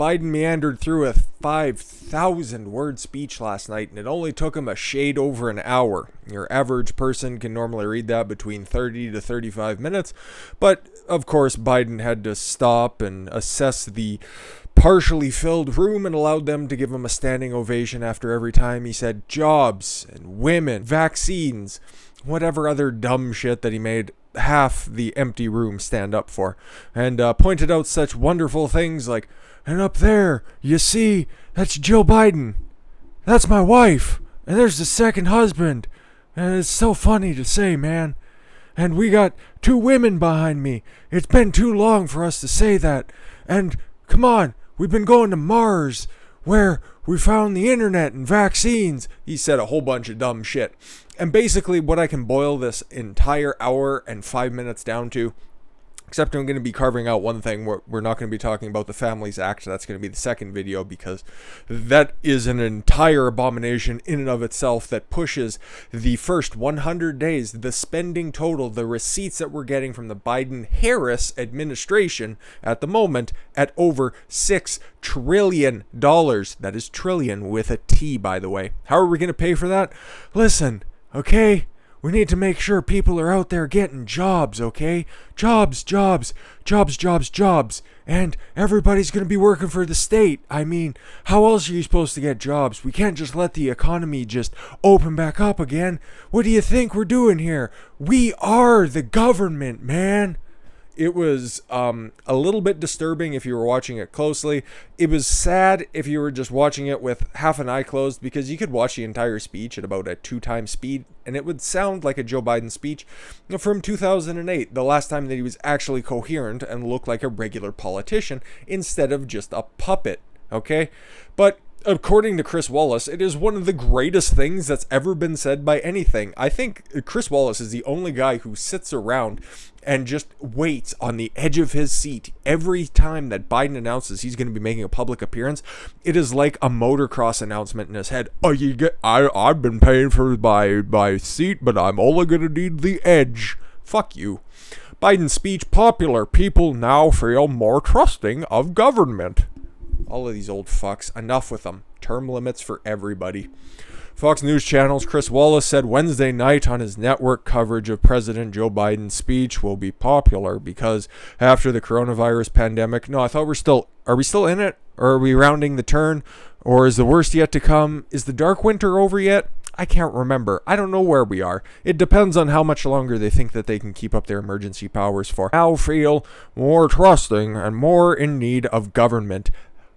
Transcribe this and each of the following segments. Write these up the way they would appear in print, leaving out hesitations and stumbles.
Biden meandered through a 5,000 word speech last night, and it only took him a shade over an hour. Your average person can normally read that between 30 to 35 minutes, but of course Biden had to stop and assess the partially filled room and allowed them to give him a standing ovation after every time he said jobs and women, vaccines, whatever other dumb shit that he made half the empty room stand up for, and pointed out such wonderful things like, and up there, you see, that's Joe Biden. That's my wife. And there's the second husband. And it's so funny to say, man. And we got 2 women behind me. It's been too long for us to say that. And come on, we've been going to Mars, where we found the internet and vaccines. He said a whole bunch of dumb shit. And basically what I can boil this entire hour and 5 minutes down to, except I'm going to be carving out one thing. We're not going to be talking about the Families Act. That's going to be the second video, because that is an entire abomination in and of itself that pushes the first 100 days, the spending total, the receipts that we're getting from the Biden-Harris administration at the moment at over $6 trillion. That is trillion with a T, by the way. How are we going to pay for that? Listen, okay? We need to make sure people are out there getting jobs, okay? Jobs. And everybody's going to be working for the state. I mean, how else are you supposed to get jobs? We can't just let the economy just open back up again. What do you think we're doing here? We are the government, man. It was a little bit disturbing if you were watching it closely. It was sad if you were just watching it with half an eye closed, because you could watch the entire speech at about a 2x speed, and it would sound like a Joe Biden speech from 2008, the last time that he was actually coherent and looked like a regular politician instead of just a puppet, okay? But according to Chris Wallace, it is one of the greatest things that's ever been said by anything. I think Chris Wallace is the only guy who sits around and just waits on the edge of his seat every time that Biden announces he's going to be making a public appearance. It is like a motocross announcement in his head. Oh, I've been paying for my seat, but I'm only going to need the edge. Fuck you. Biden's speech popular. People now feel more trusting of government. All of these old fucks. Enough with them. Term limits for everybody. Fox News Channel's Chris Wallace said Wednesday night on his network coverage of President Joe Biden's speech will be popular because after the coronavirus pandemic, are we still in it? Or are we rounding the turn? Or is the worst yet to come? Is the dark winter over yet? I can't remember. I don't know where we are. It depends on how much longer they think that they can keep up their emergency powers for. Now feel more trusting and more in need of government.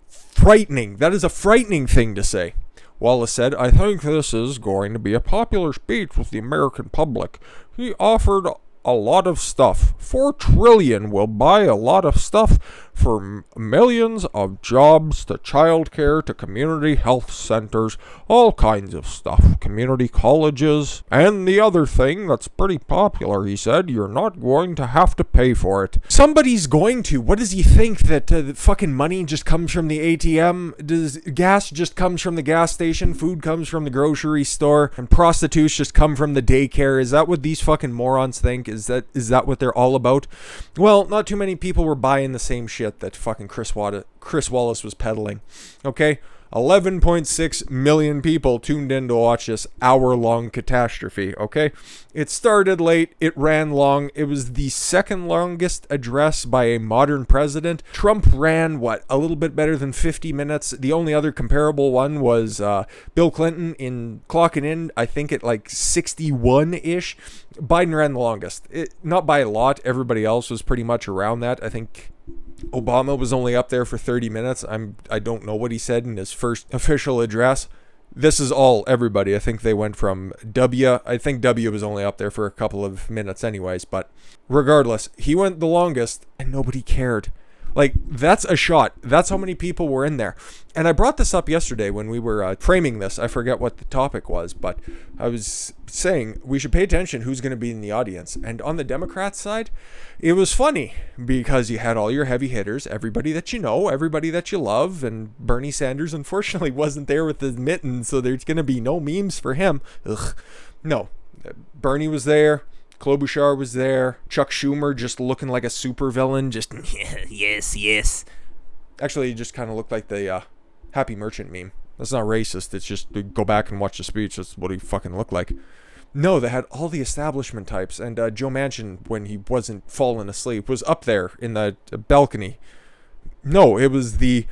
Frightening. That is a frightening thing to say. Wallace said, I think this is going to be a popular speech with the American public. He offered a lot of stuff. $4 trillion will buy a lot of stuff for millions of jobs to childcare, to community health centers, all kinds of stuff. Community colleges. And the other thing that's pretty popular, he said, you're not going to have to pay for it. Somebody's going to. What does he think? That the fucking money just comes from the ATM? Does gas just comes from the gas station? Food comes from the grocery store? And prostitutes just come from the daycare? Is that what these fucking morons think? Is that what they're all about? Well, not too many people were buying the same shit that fucking Chris Wallace was peddling. Okay? 11.6 million people tuned in to watch this hour-long catastrophe, okay? It started late, it ran long, it was the second longest address by a modern president. Trump ran, a little bit better than 50 minutes. The only other comparable one was Bill Clinton clocking in, I think at like 61-ish. Biden ran the longest. Not by a lot, everybody else was pretty much around that. I think Obama was only up there for 30 minutes. I don't know what he said in his first official address. This is all everybody. I think they went from I think W was only up there for a couple of minutes anyways, but regardless, he went the longest and nobody cared. Like, that's a shot. That's how many people were in there. And I brought this up yesterday when we were framing this. I forget what the topic was, but I was saying we should pay attention who's going to be in the audience. And on the Democrats side, it was funny because you had all your heavy hitters, everybody that you know, everybody that you love, and Bernie Sanders unfortunately wasn't there with his mittens, so there's going to be no memes for him. Ugh. No, Bernie was there. Klobuchar was there. Chuck Schumer just looking like a supervillain. Just, yes. Actually, he just kind of looked like the Happy Merchant meme. That's not racist. It's just, go back and watch the speech. That's what he fucking looked like. No, they had all the establishment types. And Joe Manchin, when he wasn't falling asleep, was up there in the balcony. No, it was the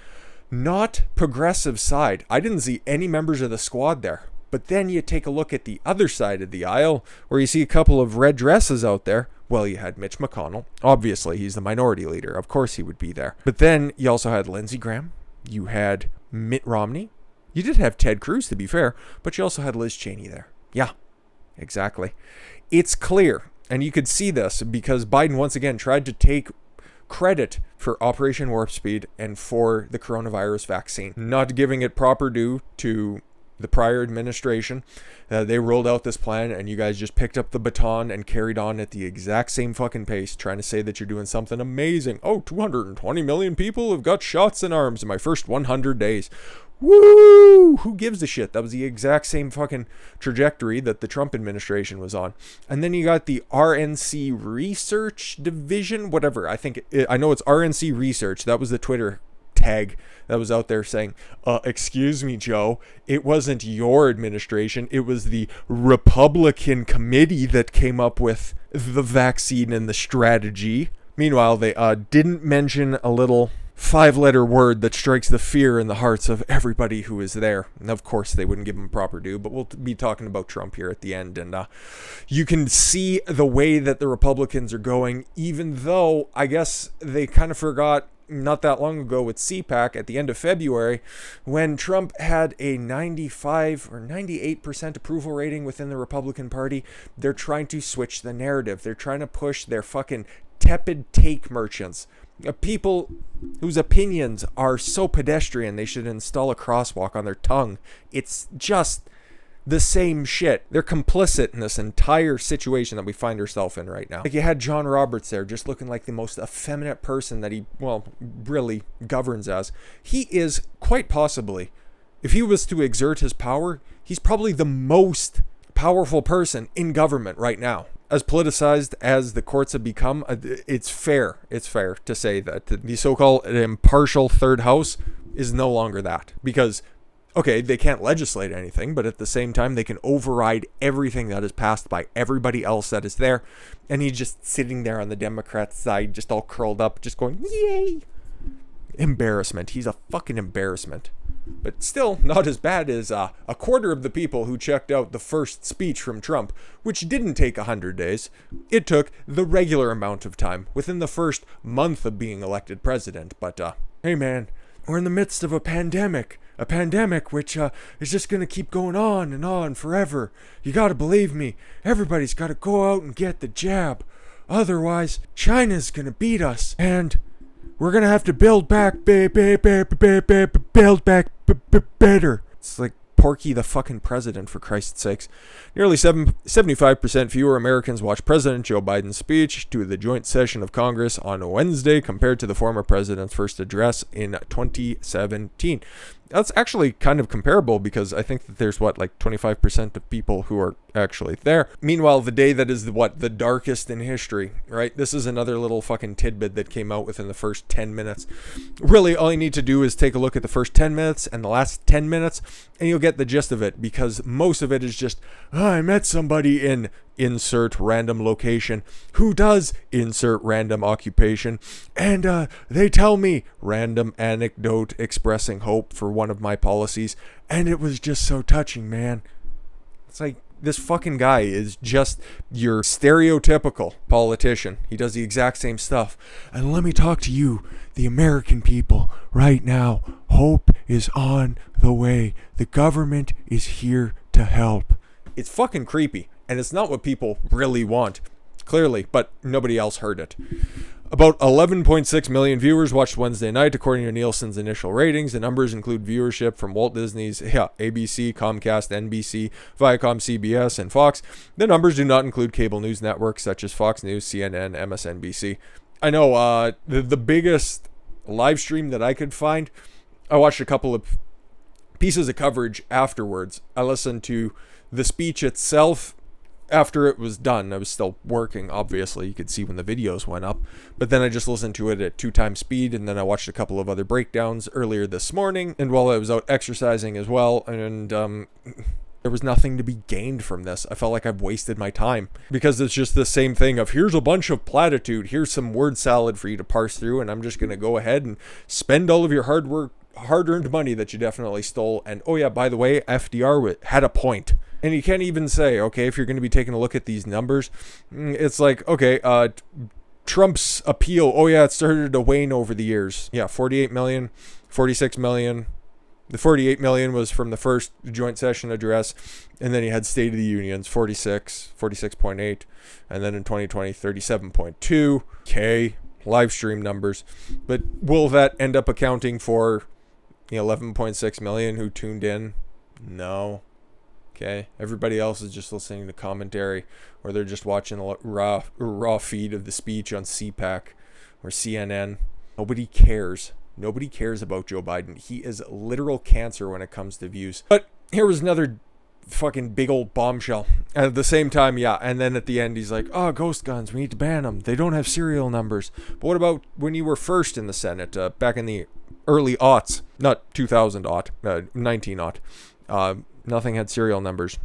not progressive side. I didn't see any members of the squad there. But then you take a look at the other side of the aisle, where you see a couple of red dresses out there. Well, you had Mitch McConnell. Obviously, he's the minority leader. Of course he would be there. But then you also had Lindsey Graham. You had Mitt Romney. You did have Ted Cruz, to be fair. But you also had Liz Cheney there. Yeah, exactly. It's clear, and you could see this, because Biden once again tried to take credit for Operation Warp Speed and for the coronavirus vaccine, not giving it proper due to the prior administration. They rolled out this plan, and you guys just picked up the baton and carried on at the exact same fucking pace, trying to say that you're doing something amazing. Oh, 220 million people have got shots in arms in my first 100 days. Woo! Who gives a shit? That was the exact same fucking trajectory that the Trump administration was on. And then you got the RNC Research Division, whatever. I know it's RNC Research. That was the Twitter tag that was out there saying, excuse me, Joe, it wasn't your administration. It was the Republican committee that came up with the vaccine and the strategy. Meanwhile, they didn't mention a little 5-letter word that strikes the fear in the hearts of everybody who is there. And of course, they wouldn't give him proper due, but we'll be talking about Trump here at the end. And you can see the way that the Republicans are going, even though I guess they kind of forgot not that long ago with CPAC at the end of February, when Trump had a 95 or 98% approval rating within the Republican Party. They're trying to switch the narrative. They're trying to push their fucking tepid take merchants, people whose opinions are so pedestrian they should install a crosswalk on their tongue. It's just the same shit. They're complicit in this entire situation that we find ourselves in right now. Like, you had John Roberts there just looking like the most effeminate person that he, well, really governs as. He is quite possibly, if he was to exert his power, he's probably the most powerful person in government right now. As politicized as the courts have become, it's fair to say that the so-called impartial third house is no longer that. Because, okay, they can't legislate anything, but at the same time, they can override everything that is passed by everybody else that is there. And he's just sitting there on the Democrat side, just all curled up, just going, yay! Embarrassment. He's a fucking embarrassment. But still not as bad as a quarter of the people who checked out the first speech from Trump, which didn't take 100 days. It took the regular amount of time within the first month of being elected president. But, hey man, we're in the midst of a pandemic which is just going to keep going on and on forever. You got to believe me. Everybody's got to go out and get the jab. Otherwise, China's going to beat us. And we're going to have to build back better. It's like Porky the fucking president, for Christ's sakes. Nearly 75% fewer Americans watched President Joe Biden's speech to the joint session of Congress on Wednesday compared to the former president's first address in 2017. That's actually kind of comparable, because I think that there's, like 25% of people who are actually there. Meanwhile, the day that is the darkest in history, right? This is another little fucking tidbit that came out within the first 10 minutes. Really, all you need to do is take a look at the first 10 minutes and the last 10 minutes, and you'll get the gist of it, because most of it is just, I met somebody in insert random location who does insert random occupation, and they tell me random anecdote expressing hope for one of my policies, and it was just so touching, man. It's like, this fucking guy is just your stereotypical politician. He does the exact same stuff. And let me talk to you, the American people, right now. Hope is on the way. The government is here to help. It's fucking creepy, and it's not what people really want, clearly, but nobody else heard it. About 11.6 million viewers watched Wednesday night, according to Nielsen's initial ratings. The numbers include viewership from Walt Disney's ABC, Comcast, NBC, Viacom, CBS, and Fox. The numbers do not include cable news networks such as Fox News, CNN, MSNBC. I know the biggest live stream that I could find, I watched a couple of pieces of coverage afterwards. I listened to the speech itself after it was done, I was still working, obviously. You could see when the videos went up. But then I just listened to it at 2x speed, and then I watched a couple of other breakdowns earlier this morning, and while I was out exercising as well, and there was nothing to be gained from this. I felt like I've wasted my time, because it's just the same thing of, here's a bunch of platitude, here's some word salad for you to parse through, and I'm just going to go ahead and spend all of your hard-earned money that you definitely stole. And oh yeah, by the way, FDR had a point. And you can't even say, okay, if you're going to be taking a look at these numbers, it's like, okay, Trump's appeal, oh yeah, it started to wane over the years. Yeah, 48 million, 46 million. The 48 million was from the first joint session address, and then he had State of the Unions, 46.8, and then in 2020, 37.2. Okay, live stream numbers. But will that end up accounting for 11.6 million who tuned in? No. Okay, everybody else is just listening to commentary, or they're just watching a raw feed of the speech on CPAC or CNN. Nobody cares. Nobody cares about Joe Biden. He is literal cancer when it comes to views. But here was another fucking big old bombshell. And at the same time, yeah, and then at the end he's like, oh, ghost guns, we need to ban them. They don't have serial numbers. But what about when you were first in the Senate, back in the early aughts, not 2000-aught, 19-aught. Nothing had serial numbers.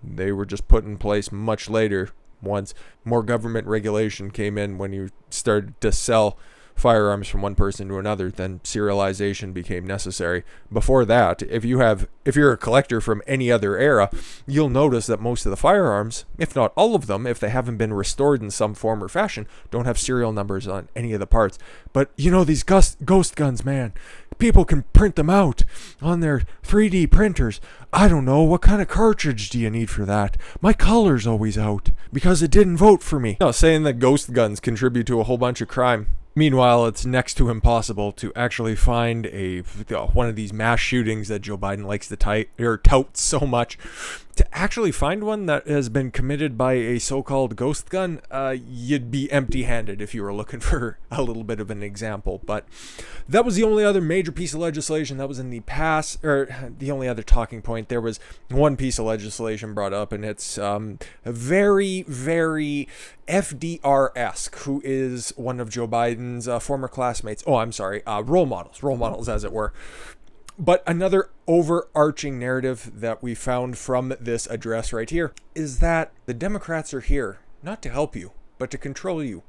They were just put in place much later, once more government regulation came in, when you started to sell firearms from one person to another, then serialization became necessary. Before that, if you're a collector from any other era, you'll notice that most of the firearms, if not all of them, if they haven't been restored in some form or fashion, don't have serial numbers on any of the parts. But these ghost guns, man, people can print them out on their 3D printers. I don't know, what kind of cartridge do you need for that? My color's always out because it didn't vote for me. No, saying that ghost guns contribute to a whole bunch of crime. Meanwhile, it's next to impossible to actually find one of these mass shootings that Joe Biden likes to tout so much. To actually find one that has been committed by a so-called ghost gun, you'd be empty-handed if you were looking for a little bit of an example. But that was the only other major piece of legislation that was in the past, or the only other talking point. There was one piece of legislation brought up, and it's very, very FDR-esque, who is one of Joe Biden's former classmates. Role models, as it were. But another overarching narrative that we found from this address right here is that the Democrats are here not to help you, but to control you,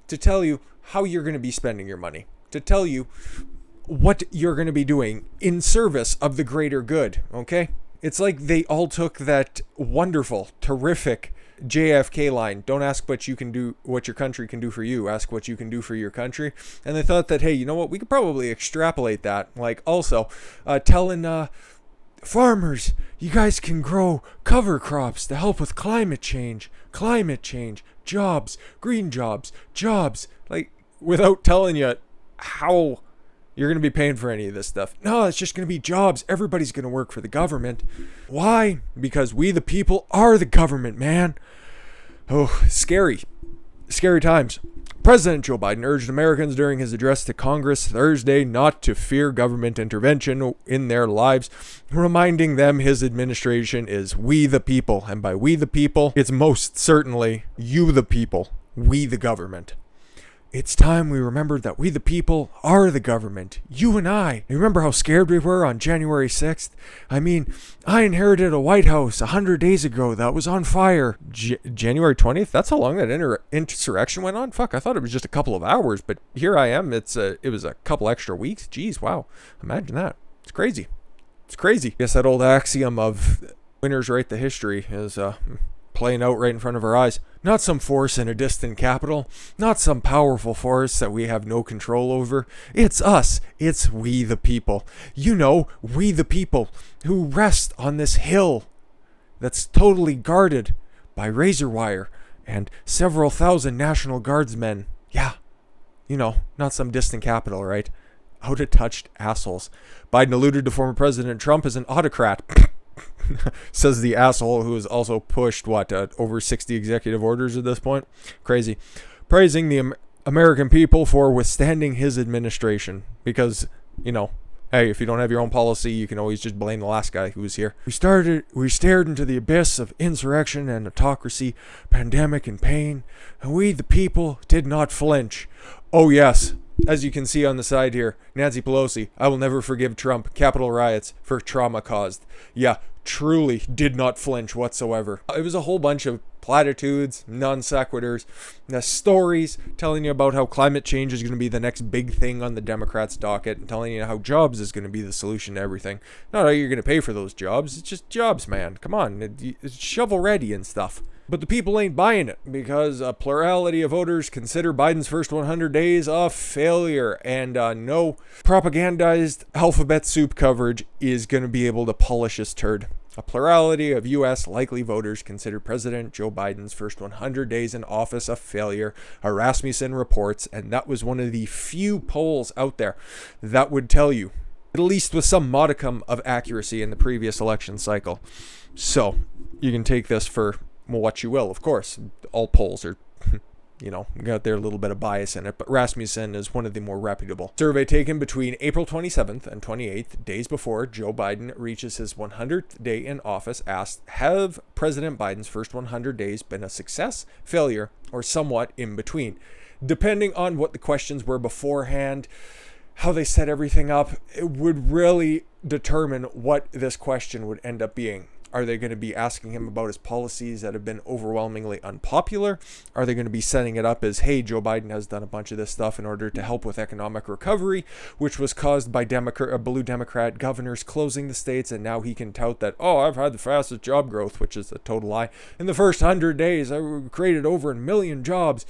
to tell you how you're going to be spending your money, to tell you what you're going to be doing in service of the greater good, okay? It's like they all took that wonderful, terrific JFK line, don't ask what you can do, what your country can do for you, ask what you can do for your country. And they thought that, hey, you know what, we could probably extrapolate that, like also telling farmers, you guys can grow cover crops to help with climate change, jobs, green jobs, like without telling you how you're going to be paying for any of this stuff. No, it's just going to be jobs. Everybody's going to work for the government. Why? Because we the people are the government, man. Oh, scary times. President Joe Biden urged Americans during his address to Congress Thursday not to fear government intervention in their lives, reminding them his administration is we the people. And by we the people, it's most certainly you the people, we the government. It's time we remembered that we the people are the government. You and I. You remember how scared we were on January 6th? I mean, I inherited a White House 100 days ago that was on fire. January 20th? That's how long that insurrection went on? Fuck, I thought it was just a couple of hours, but here I am. It was a couple extra weeks. Jeez, wow. Imagine that. It's crazy. I guess that old axiom of winners write the history is playing out right in front of our eyes. Not some force in a distant capital, not some powerful force that we have no control over. It's us. It's we the people. We the people who rest on this hill that's totally guarded by razor wire and several thousand National Guardsmen. Yeah, not some distant capital, right? Out-of-touched assholes. Biden alluded to former President Trump as an autocrat. Says the asshole who has also pushed, over 60 executive orders at this point? Crazy. Praising the American people for withstanding his administration. Because, Hey, if you don't have your own policy, you can always just blame the last guy who was here. We stared into the abyss of insurrection and autocracy, pandemic and pain, and we, the people, did not flinch. Oh yes, as you can see on the side here, Nancy Pelosi, I will never forgive Trump, Capitol riots for trauma caused. Yeah, truly did not flinch whatsoever. It was a whole bunch of platitudes, non sequiturs, stories telling you about how climate change is going to be the next big thing on the Democrats' docket, and telling you how jobs is going to be the solution to everything. Not how you're going to pay for those jobs. It's just jobs, man. Come on, it's shovel ready and stuff. But the people ain't buying it because a plurality of voters consider Biden's first 100 days a failure, and no propagandized alphabet soup coverage is going to be able to polish this turd. A plurality of U.S. likely voters consider President Joe Biden's first 100 days in office a failure, Rasmussen reports, and that was one of the few polls out there that would tell you, at least with some modicum of accuracy in the previous election cycle. So, you can take this for what you will, of course. All polls are, got their little bit of bias in it, but Rasmussen is one of the more reputable. Survey taken between April 27th and 28th, days before Joe Biden reaches his 100th day in office, asked, have President Biden's first 100 days been a success, failure, or somewhat in between? Depending on what the questions were beforehand, how they set everything up, it would really determine what this question would end up being. Are they going to be asking him about his policies that have been overwhelmingly unpopular? Are they going to be setting it up as, hey, Joe Biden has done a bunch of this stuff in order to help with economic recovery, which was caused by blue Democrat governors closing the states, and now he can tout that, oh, I've had the fastest job growth, which is a total lie. In the first 100 days, I created over 1 million jobs,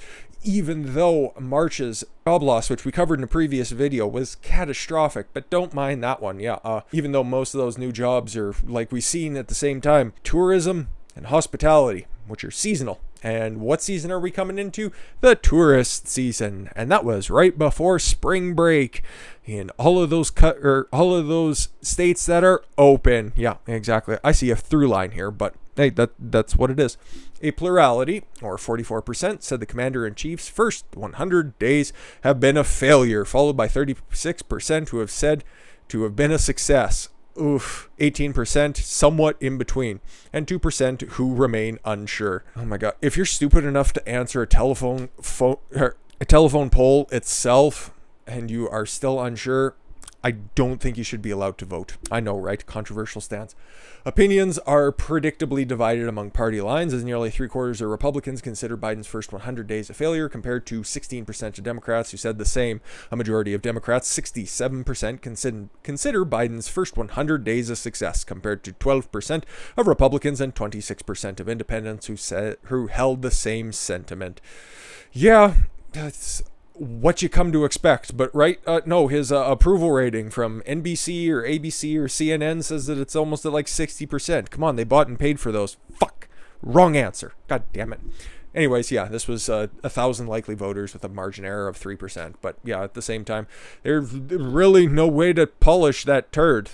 even though March's job loss, which we covered in a previous video, was catastrophic, but don't mind that one. Yeah, even though most of those new jobs are, like we've seen at the same time, tourism and hospitality, which are seasonal. And what season are we coming into? The tourist season. And that was right before spring break in all of those states that are open. Yeah, exactly. I see a through line here, but hey, that's what it is. A plurality, or 44%, said the commander-in-chief's first 100 days have been a failure, followed by 36% who have said to have been a success. 18% somewhat in between, and 2% who remain unsure. Oh my god, if you're stupid enough to answer a telephone poll itself and you are still unsure, I don't think you should be allowed to vote. I know, right? Controversial stance. Opinions are predictably divided among party lines, as nearly 3/4 of Republicans consider Biden's first 100 days a failure, compared to 16% of Democrats who said the same. A majority of Democrats, 67%, consider Biden's first 100 days a success, compared to 12% of Republicans and 26% of independents who held the same sentiment. Yeah, that's what you come to expect, but right? No, his approval rating from NBC or ABC or CNN says that it's almost at like 60%. Come on, they bought and paid for those. Fuck. Wrong answer. God damn it. Anyways, yeah, this was 1,000 likely voters with a margin error of 3%. But yeah, at the same time, there's really no way to polish that turd.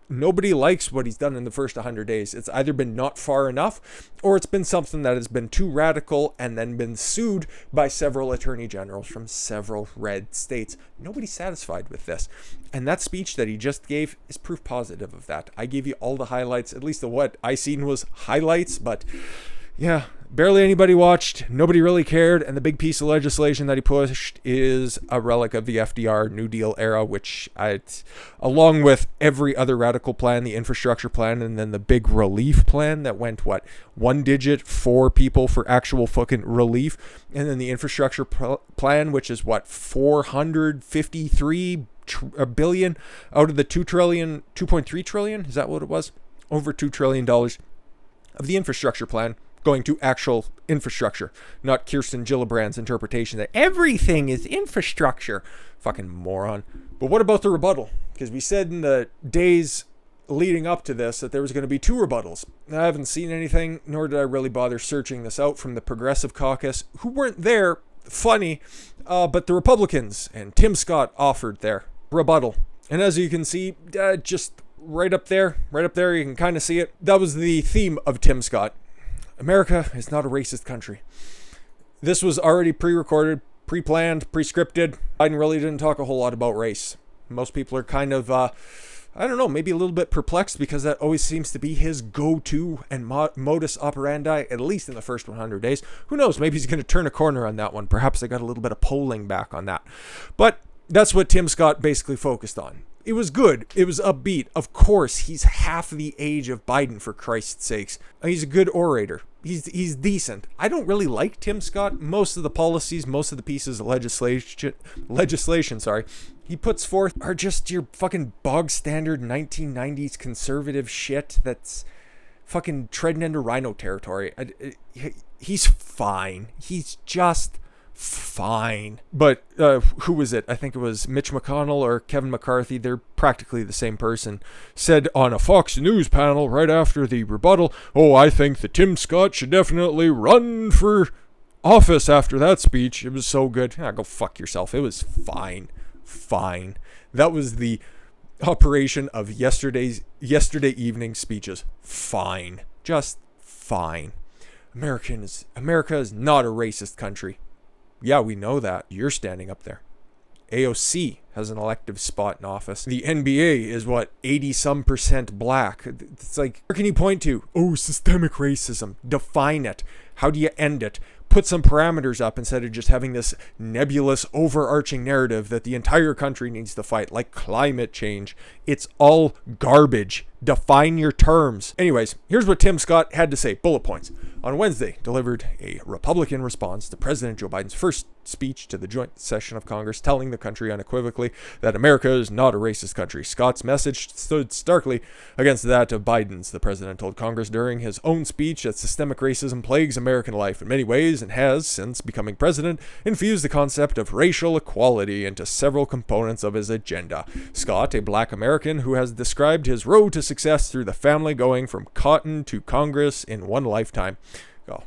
Nobody likes what he's done in the first 100 days. It's either been not far enough, or it's been something that has been too radical and then been sued by several attorney generals from several red states. Nobody's satisfied with this. And that speech that he just gave is proof positive of that. I gave you all the highlights, at least of what I seen was highlights, but yeah, barely anybody watched, nobody really cared, and the big piece of legislation that he pushed is a relic of the FDR New Deal era, which, along with every other radical plan, the infrastructure plan, and then the big relief plan that went, one digit for people for actual fucking relief, and then the infrastructure plan, which is 453 billion out of the 2.3 trillion, is that what it was? Over $2 trillion of the infrastructure plan going to actual infrastructure, not Kirsten Gillibrand's interpretation that everything is infrastructure. Fucking moron. But what about the rebuttal? Because we said in the days leading up to this that there was going to be 2 rebuttals. I haven't seen anything, nor did I really bother searching this out from the Progressive Caucus, who weren't there. Funny, but the Republicans and Tim Scott offered their rebuttal. And as you can see, just right up there, you can kind of see it. That was the theme of Tim Scott. America is not a racist country. This was already pre-recorded, pre-planned, pre-scripted. Biden really didn't talk a whole lot about race. Most people are kind of, I don't know, maybe a little bit perplexed because that always seems to be his go-to and modus operandi, at least in the first 100 days. Who knows? Maybe he's going to turn a corner on that one. Perhaps they got a little bit of polling back on that. But that's what Tim Scott basically focused on. It was good. It was upbeat. Of course, he's half the age of Biden, for Christ's sakes. He's a good orator. He's decent. I don't really like Tim Scott. Most of the policies, most of the pieces of legislation, he puts forth are just your fucking bog standard 1990s conservative shit that's fucking treading into rhino territory. He's fine. He's just fine. But who was it? I think it was Mitch McConnell or Kevin McCarthy. They're practically the same person. Said on a Fox News panel right after the rebuttal, "Oh, I think that Tim Scott should definitely run for office after that speech. It was so good." Go fuck yourself. It was fine. That was the operation of yesterday evening speeches. Fine. Just fine. America is not a racist country. Yeah, we know that. You're standing up there. AOC has an elective spot in office. The NBA is 80% black. It's like, where can you point to? Oh, systemic racism. Define it. How do you end it? Put some parameters up instead of just having this nebulous overarching narrative that the entire country needs to fight, like climate change. It's all garbage. Define your terms. Anyways, here's what Tim Scott had to say. Bullet points. On Wednesday, delivered a Republican response to President Joe Biden's first speech to the joint session of Congress, telling the country unequivocally that America is not a racist country. Scott's message stood starkly against that of Biden's. The president told Congress during his own speech that systemic racism plagues American life in many ways and has, since becoming president, infused the concept of racial equality into several components of his agenda. Scott, a black American who has described his road to success through the family going from cotton to Congress in one lifetime. Oh,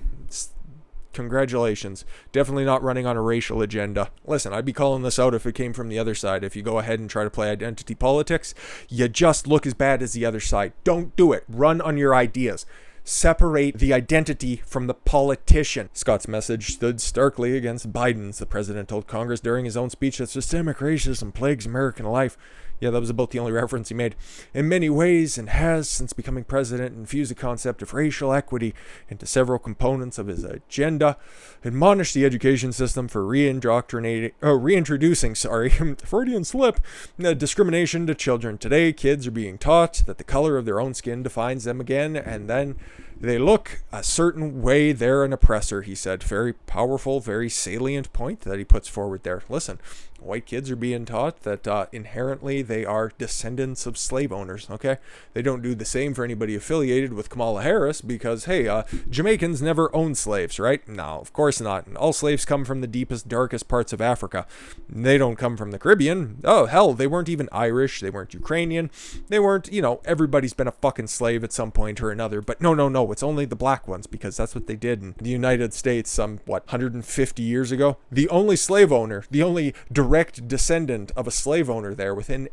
congratulations. Definitely not running on a racial agenda. Listen, I'd be calling this out if it came from the other side. If you go ahead and try to play identity politics, you just look as bad as the other side. Don't do it. Run on your ideas. Separate the identity from the politician. Scott's message stood starkly against Biden's. The president told Congress during his own speech that systemic racism plagues American life. Yeah, that was about the only reference he made. In many ways, and has, since becoming president, infused the concept of racial equity into several components of his agenda, admonished the education system for reintroducing, Freudian slip, discrimination to children. Today, kids are being taught that the color of their own skin defines them again, and then they look a certain way. They're an oppressor, he said. Very powerful, very salient point that he puts forward there. Listen, white kids are being taught that inherently they are descendants of slave owners, okay? They don't do the same for anybody affiliated with Kamala Harris because, hey, Jamaicans never owned slaves, right? No, of course not. And all slaves come from the deepest, darkest parts of Africa. They don't come from the Caribbean. Oh, hell, they weren't even Irish. They weren't Ukrainian. They weren't, everybody's been a fucking slave at some point or another. But no, it's only the black ones because that's what they did in the United States 150 years ago? The only slave owner, the only direct descendant of a slave owner there within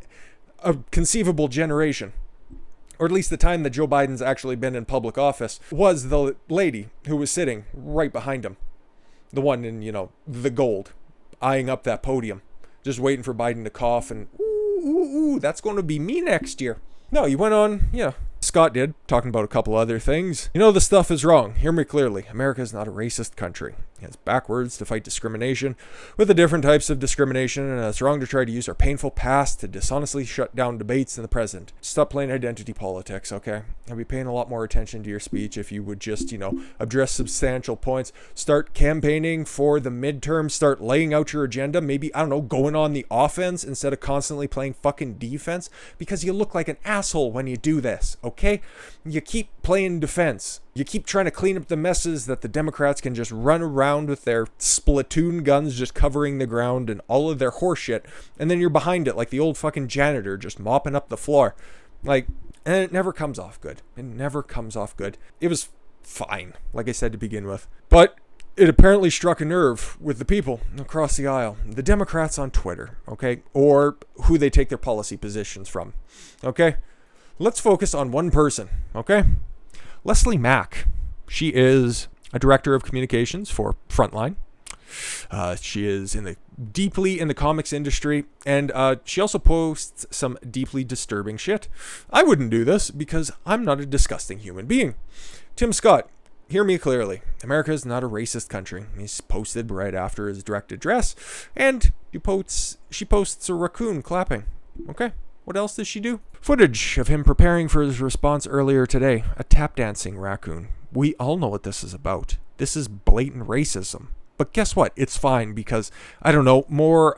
a conceivable generation, or at least the time that Joe Biden's actually been in public office, was the lady who was sitting right behind him. The one in, the gold, eyeing up that podium, just waiting for Biden to cough and, ooh, that's going to be me next year. No, he went on, Scott did, talking about a couple other things. The stuff is wrong. Hear me clearly. America is not a racist country. It's backwards to fight discrimination with the different types of discrimination, and it's wrong to try to use our painful past to dishonestly shut down debates in the present. Stop playing identity politics, okay? I'd be paying a lot more attention to your speech if you would just, address substantial points. Start campaigning for the midterm. Start laying out your agenda. Maybe, going on the offense instead of constantly playing fucking defense, because you look like an asshole when you do this, okay? You keep playing defense. You keep trying to clean up the messes that the Democrats can just run around with their Splatoon guns just covering the ground and all of their horseshit, and then you're behind it like the old fucking janitor just mopping up the floor. And it never comes off good. It never comes off good. It was fine, like I said to begin with. But it apparently struck a nerve with the people across the aisle. The Democrats on Twitter, okay? Or who they take their policy positions from, okay? Let's focus on one person, okay? Leslie Mack. She is a director of communications for Frontline. She is deeply in the comics industry, and she also posts some deeply disturbing shit. I wouldn't do this because I'm not a disgusting human being. Tim Scott, hear me clearly. America is not a racist country. He's posted right after his direct address, and she posts a raccoon clapping. Okay, what else does she do? Footage of him preparing for his response earlier today. A tap dancing raccoon. We all know what this is about. This is blatant racism. But guess what? It's fine because, I don't know, more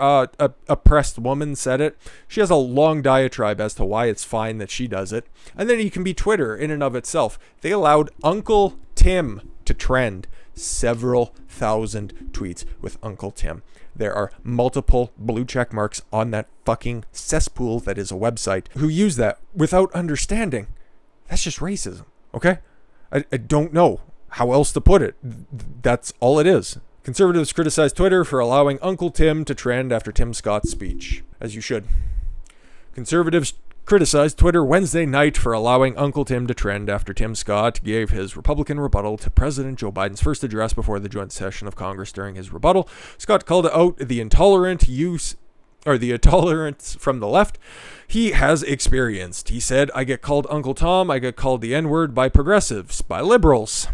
oppressed woman said it. She has a long diatribe as to why it's fine that she does it. And then you can be Twitter in and of itself. They allowed Uncle Tim to trend. Several thousand tweets with Uncle Tim. There are multiple blue check marks on that fucking cesspool that is a website who use that without understanding. That's just racism, okay? I don't know how else to put it. That's all it is. Conservatives criticize Twitter for allowing Uncle Tim to trend after Tim Scott's speech, as you should. Conservatives criticized Twitter Wednesday night for allowing Uncle Tim to trend after Tim Scott gave his Republican rebuttal to President Joe Biden's first address before the joint session of Congress. During his rebuttal, Scott called out the intolerance from the left he has experienced. He said, "I get called Uncle Tom, I get called the N-word by progressives, by liberals."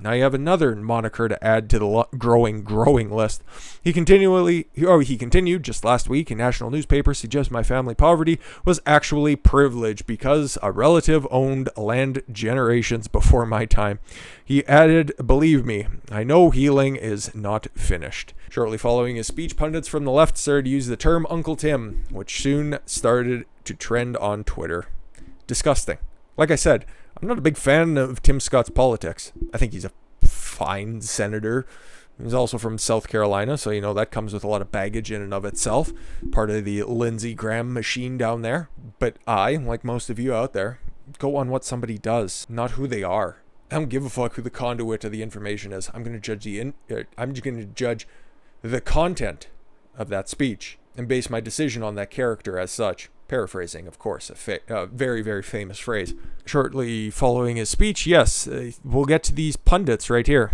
Now you have another moniker to add to the growing list. He continued just last week, a national newspaper suggests my family poverty was actually privilege because a relative owned land generations before my time. He added, "Believe me, I know healing is not finished." Shortly following his speech, pundits from the left started to use the term Uncle Tim, which soon started to trend on Twitter. Disgusting. Like I said, I'm not a big fan of Tim Scott's politics. I think he's a fine senator. He's also from South Carolina, so that comes with a lot of baggage in and of itself. Part of the Lindsey Graham machine down there. But I, like most of you out there, go on what somebody does, not who they are. I don't give a fuck who the conduit of the information is. I'm going to judge the content of that speech and base my decision on that character as such. Paraphrasing, of course, a very, very famous phrase. Shortly following his speech, yes, we'll get to these pundits right here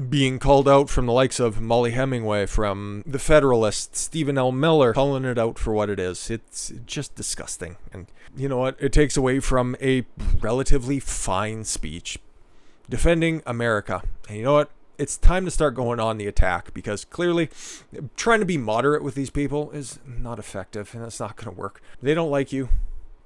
being called out from the likes of Molly Hemingway, from the Federalist, Stephen L. Miller, calling it out for what it is. It's just disgusting. And you know what? It takes away from a relatively fine speech defending America. And you know what? It's time to start going on the attack, because clearly trying to be moderate with these people is not effective, and it's not going to work. They don't like you.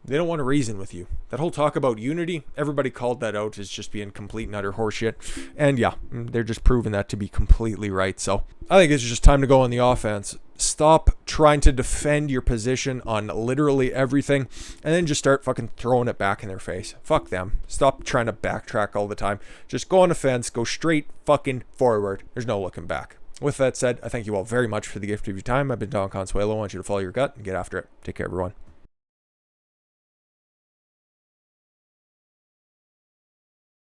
They don't want to reason with you. That whole talk about unity, everybody called that out as just being complete and utter horseshit. And yeah, they're just proving that to be completely right. So I think it's just time to go on the offense. Stop trying to defend your position on literally everything, and then just start fucking throwing it back in their face. Fuck them. Stop trying to backtrack all the time. Just go on the fence. Go straight fucking forward. There's no looking back. With that said, I thank you all very much for the gift of your time. I've been Don Consuelo. I want you to follow your gut and get after it. Take care, everyone.